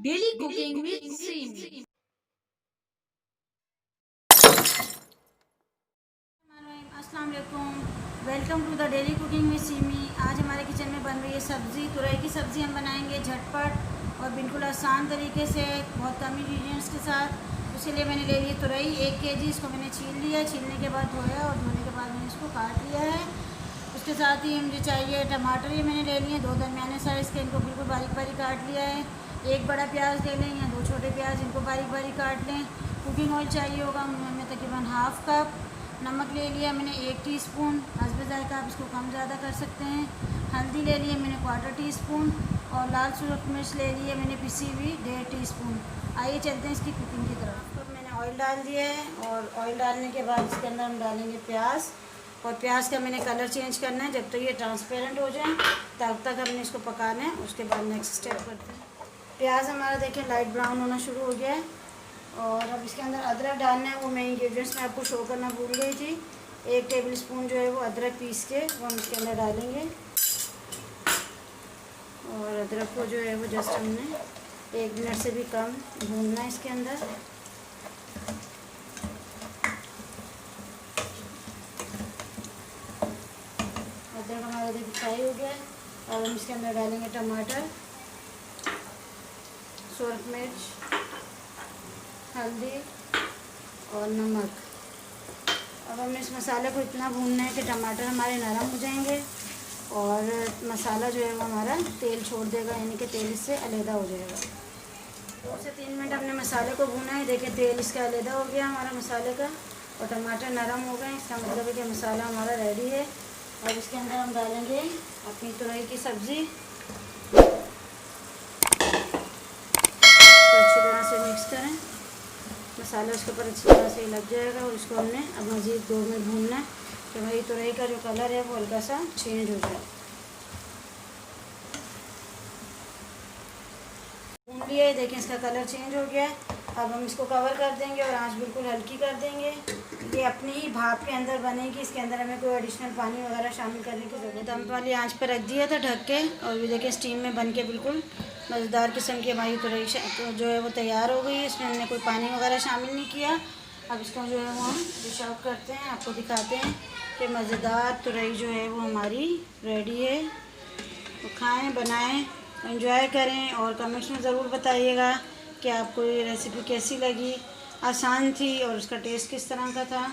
Daily cooking with Seemi. अस्सलाम वालेकुम, welcome to the daily cooking with Seemi. आज हमारे किचन में बन रही है सब्ज़ी, तुरई की सब्ज़ी हम बनाएंगे झटपट और बिल्कुल आसान तरीके से, बहुत कम इंग्रेडिएंट्स के साथ। उसके लिए मैंने ले ली तुरई 1 kg। इसको मैंने छील लिया, छीलने के बाद धोया और धोने के बाद मैंने इसको काट लिया है। उसके साथ ही मुझे चाहिए टमाटर, ये मैंने ले लिए 2 दरमियाने साइज़ के, इनको बिल्कुल बारीक बारीक काट लिया है। 1 बड़ा प्याज ले लें या 2 छोटे प्याज, इनको बारीक बारीक काट लें। कुकिंग ऑयल चाहिए होगा हमें तकरीबन हाफ़ कप। नमक ले लिया मैंने 1 टीस्पून, हस्बे जायका आप इसको कम ज़्यादा कर सकते हैं। हल्दी ले लिए मैंने 1/4 टीस्पून और लाल सूरख मिर्च ले लिए मैंने पिसी हुई 1.5 टीस्पून। आइए चलते हैं इसकी कुकिंग की तरफ। तो मैंने ऑयल डाल दिया है और ऑयल डालने के बाद इसके अंदर हम डालेंगे प्याज। और प्याज का मैंने कलर चेंज करना है, जब तक ये ट्रांसपेरेंट हो जाए तब तक हमने इसको पकाना है। उसके बाद नेक्स्ट स्टेप करते हैं। प्याज हमारा देखिए लाइट ब्राउन होना शुरू हो गया है। और अब इसके अंदर अदरक डालना है, वो मैं इंग्रेडिएंट्स में आपको शो करना भूल गई थी। 1 टेबल स्पून जो है वो अदरक पीस के वो हम इसके अंदर डालेंगे। और अदरक को जो है वो जस्ट हमने 1 मिनट से भी कम भूनना है इसके अंदर। अदरक हमारा देखिए फ्राई हो गया है। अब हम इसके अंदर डालेंगे टमाटर, सूरख मिर्च, हल्दी और नमक। अब हमें इस मसाले को इतना भूनना है कि टमाटर हमारे नरम हो जाएंगे और मसाला जो है वो हमारा तेल छोड़ देगा, यानी कि तेल इससे अलहदा हो जाएगा। 2 से 3 मिनट हमने मसाले को भूना है। देखिए तेल इसका अलहदा हो गया हमारा मसाले का और टमाटर नरम हो गए। इसका मतलब है कि मसाला हमारा रेडी है। और इसके अंदर हम डालेंगे अपनी तुरई की सब्ज़ी, तो अच्छी तरह से मिक्स करें। मसाला उसके ऊपर अच्छी तरह से लग जाएगा और इसको हमने अब मज़ीद 2 मिनट भूनना है कि भाई तुरई का जो कलर है वो हल्का सा चेंज हो जाए। भून लिया है, देखिए इसका कलर चेंज हो गया है। अब हम इसको कवर कर देंगे और आंच बिल्कुल हल्की कर देंगे। ये अपनी ही भाप के अंदर बनेगी, इसके अंदर हमें कोई एडिशनल पानी वगैरह शामिल करने की ज़रूरत। दम वाली आंच पर रख दिया था ढक के, और ये देखिए स्टीम में बन के बिल्कुल मज़ेदार किस्म की हमारी तुरई जो है वो तैयार हो गई है। इसमें हमने कोई पानी वगैरह शामिल नहीं किया। अब इसको जो है वो हम डिश आउट करते हैं, आपको दिखाते हैं कि मज़ेदार तुरई जो है वो हमारी रेडी है। तो खाएँ, बनाएँ, एंजॉय करें और कमेंट्स में ज़रूर बताइएगा कि आपको ये रेसिपी कैसी लगी, आसान थी और उसका टेस्ट किस तरह का था।